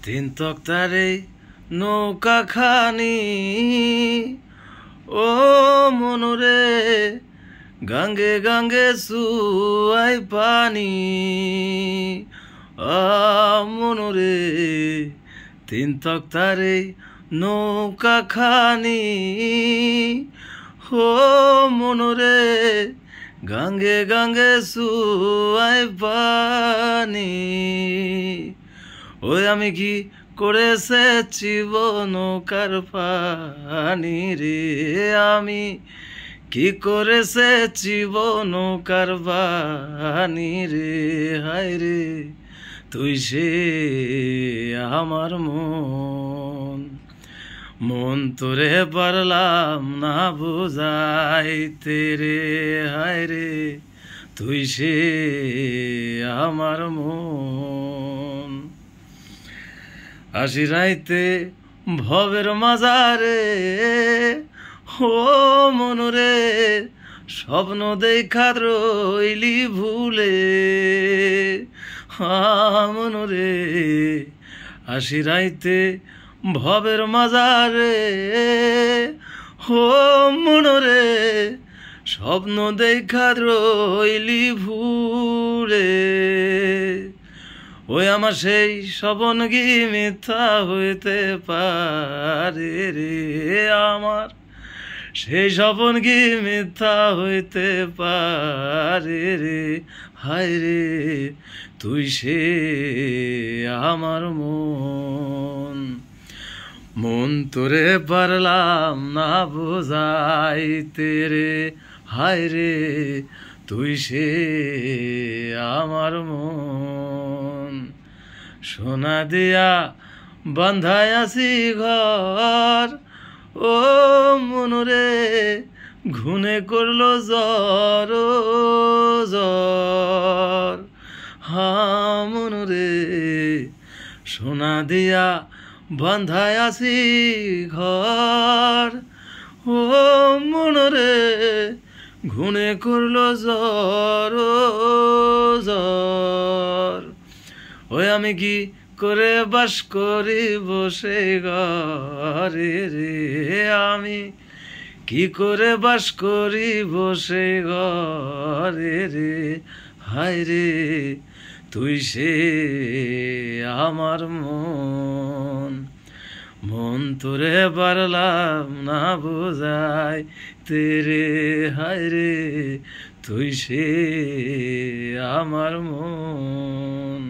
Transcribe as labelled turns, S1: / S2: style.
S1: তিন তক্তারে নৌকা খানি ও মনুরে গাঙ্গে গাঙ্গে সুয়াই পানি মনুরে তিন তক্তারে নৌকা খানি ও মনুরে গাঙ্গে গাঙ্গে সুয়াই পানি ওই আমি কি করেছে নৌকার পানি রে আমি কি করেছে নৌকার পানি রে হায় রে তুই সে আমার মন তোরে পারলাম না বুঝাইতে রে হায় রে তুই সে আমার মন আসি রাইতে ভবের মাজারে ও মনুরে স্বপ্ন দেখা রইলি ভুলে মনুরে আসি রাইতে ভবের মাজারে ও মনুরে স্বপ্ন দেখা রইলি ভুলে ওই আমার সেই স্বপন কি মিথ্যা হইতে পারে রে আমার সেই স্বপন কি মিথ্যা হইতে পারে রে হায় রে তুই সে আমার মন তোরে পারলাম না বোঝাইতে রে হায় রে তুই সে আমার মন সোনা দিয়া বান্ধায় আছি ঘর ও মনুরে ঘুনে করলো জ্বর জ্বর মনুরে সোনা দিয়া বান্ধায় আছি ঘর ও মনুরে ঘুনে করলো জ্বর জ্বর ওই আমি কি করে বাস করি বসে ঘরে রে আমি কি করে বাস করি বসে ঘরে রে হায় রে তুই সে আমার মন তোরে পারলাম না বোঝাই তেরে হায় রে তুই সে আমার মন।